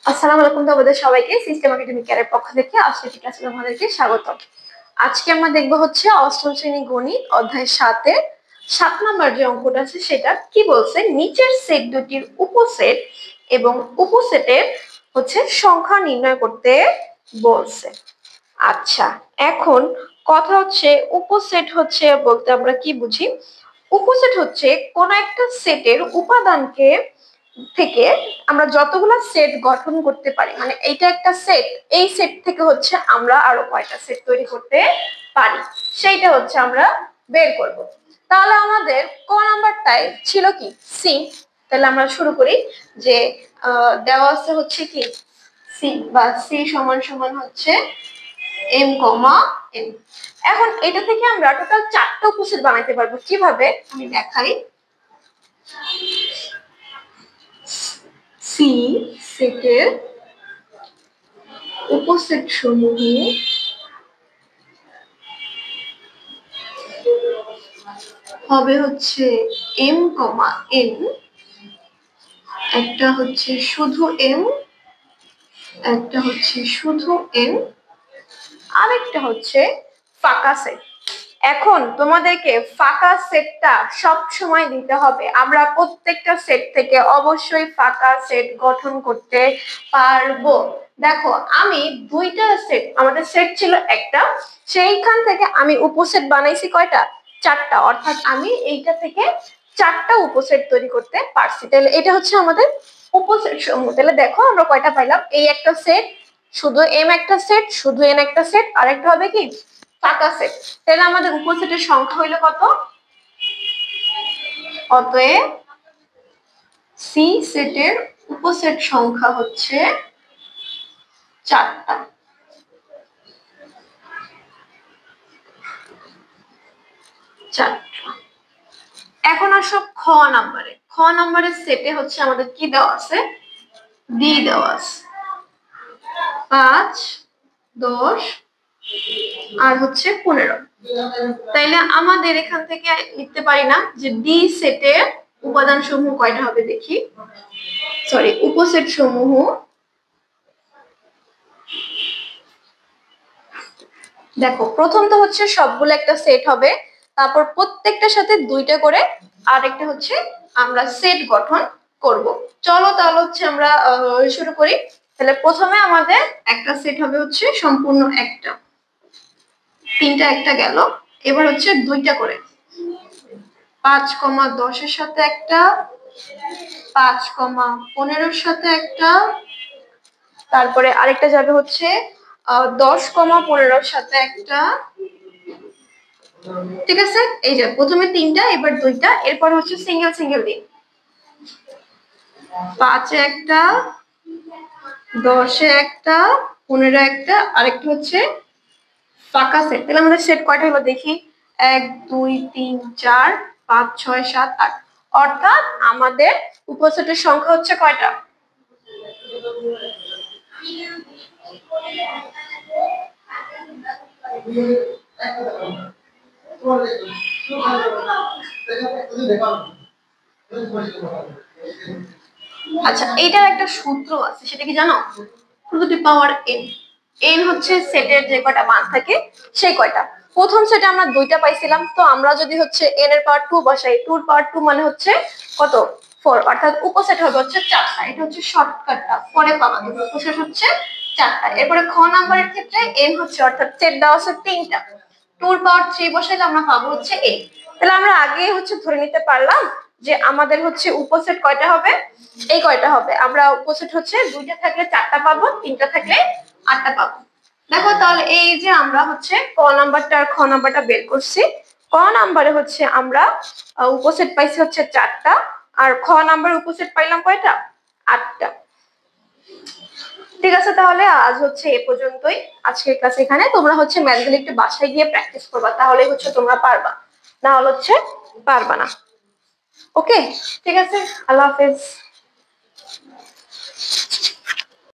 আসসালামু আলাইকুম তোমাদের সবাইকে সিস্টেম একাডেমিক এর পক্ষ থেকে আজকে ক্লাসে তোমাদেরকে স্বাগত। আজকে আমরা দেখব হচ্ছে অষ্টম শ্রেণী গণিত অধ্যায় 7 এর 7 নম্বর যে অঙ্কটা আছে সেটা কি বলছে, নিচের সেট দুটির উপসেট এবং উপসেটের হচ্ছে সংখ্যা নির্ণয় করতে বলছে। আচ্ছা, এখন কথা হচ্ছে উপসেট হচ্ছে বলতে আমরা কি বুঝি। উপসেট হচ্ছে কোন একটা সেটের উপাদানকে থেকে আমরা যতগুলা সেট গঠন করতে পারি, মানে এইটা একটা সেট, এই সেট থেকে হচ্ছে আমরা আরো কয়টা সেট তৈরি করতে পারি সেইটা হচ্ছে আমরা বের করব। তাহলে আমাদের ক নাম্বারটায় ছিল কি সি। তাহলে আমরা শুরু করি যে দেওয়া আছে হচ্ছে কি সি বা সি সমান সমান হচ্ছে এম কমা এন। এখন এটা থেকে আমরা টোটাল 4টা উপসেট বানাইতে পারবো। কিভাবে আমি দেখাই। সি সেটের উপসেট সমূহ হবে হচ্ছে এম কমা এন, একটা হচ্ছে শুধু এম, একটা হচ্ছে শুধু এন, আরেকটা হচ্ছে ফাঁকা সেট। এখন তোমাদেরকে ফাঁকা সেটটা সব সময় দিতে হবে। আমরা প্রত্যেকটা সেট থেকে অবশ্যই ফাঁকা সেট গঠন করতে পারবো। দেখো আমি দুইটা সেট, আমাদের সেট ছিল একটা, সেইখান থেকে আমি উপসেট বানাইছি কয়টা, 4টা, অর্থাৎ আমি এইটা থেকে 4টা উপসেট তৈরি করতে পারছি। তাহলে এটা হচ্ছে আমাদের উপসেট সমূহ। তাহলে দেখো আমরা কয়টা পাইলাম, এই একটা সেট, শুধু এম একটা সেট, শুধু এন একটা সেট, আর একটা হবে কি ফাঁকা সেট। তাহলে আমাদের উপসেটের সংখ্যা হইলো কত, অতএব সি সেটের উপসেট সংখ্যা হচ্ছে 4টা। এখন আসো খ নাম্বারে। খ নাম্বারের সেটে হচ্ছে আমাদের কি দেওয়া আছে, ডি দেওয়া আছে 5, 10 আর হচ্ছে 15। তাইলে আমাদের এখান থেকে লিখতে পারি না যে ডি সেটের উপাদান সমূহ কয়টা হবে, দেখি, সরি উপসেট সমূহ দেখো। প্রথম তো হচ্ছে সবগুলো একটা সেট হবে, তারপর প্রত্যেকটার সাথে দুইটা করে আরেকটা হচ্ছে আমরা সেট গঠন করব। চলো তাহলে হচ্ছে আমরা শুরু করি। তাহলে প্রথমে আমাদের একটা সেট হবে হচ্ছে সম্পূর্ণ একটা, 3টা একটা গেল, এবার হচ্ছে দুইটা করে 5,10 এর সাথে একটা, 5,15 এর সাথে একটা, তারপরে আরেকটা যাবে হচ্ছে 10,15 এর সাথে একটা। ঠিক আছে, এই যে প্রথমে 3টা, এবার 2টা, এরপর হচ্ছে সিঙ্গেল সিঙ্গেল দিন, 5 একটা, 10 একটা, 15 একটা, আরেকটা হচ্ছে ফাঁকা সেট। তাহলে আমাদের সেট কয়টা হলো দেখি, 1 2 3 4 5 6 7 8, অর্থাৎ আমাদের উপসেটের সংখ্যা হচ্ছে কয়টা, আচ্ছা এইটার একটা সূত্র আছে, সেটা কি জানো, to the power N. N হচ্ছে সেটের যে কয়টা মান থাকে সেই কয়টা। প্রথম সেটে আমরা 2টা পাইছিলাম, তো আমরা যদি হচ্ছে এন এর পাওয়ার 2 বসাই, 2 এর পাওয়ার 2 মানে হচ্ছে কত 4, অর্থাৎ উপসেট হবে হচ্ছে 4টা। এটা হচ্ছে শর্টকাটটা, পরে পাবা, উপসেট হচ্ছে 4টা। এরপরে খ নাম্বারের ক্ষেত্রে এন হচ্ছে, অর্থাৎ সেট দেওয়া আছে 3টা, 2 এর পাওয়ার 3 বসাইলে আমরা পাবো হচ্ছে 8। তাহলে আমরা আগে হচ্ছে ধরে নিতে পারলাম যে আমাদের হচ্ছে উপসেট কয়টা হবে, এই কয়টা হবে। আমরা উপসেট হচ্ছে 2টা থাকলে 4টা পাবো, 3টা থাকলে 8টা পাবো। দেখো তাহলে এই যে আমরা হচ্ছে ক নাম্বারটা আর খ নাম্বারটা বের করছি। ক নাম্বারে হচ্ছে আমরা উপসেট পাইছি হচ্ছে 4টা, আর খ নাম্বার উপসেট পাইলাম কয়টা, 8টা। ঠিক আছে, তাহলে আজ হচ্ছে এ পর্যন্তই আজকের ক্লাস। এখানে তোমরা হচ্ছে ম্যাথগুলো একটু বাসায় গিয়ে প্র্যাকটিস করবা, তাহলে হচ্ছে তোমরা পারবা, না হলে হচ্ছে পারবা না। ওকে, ঠিক আছে, আল্লাহ হাফেজ।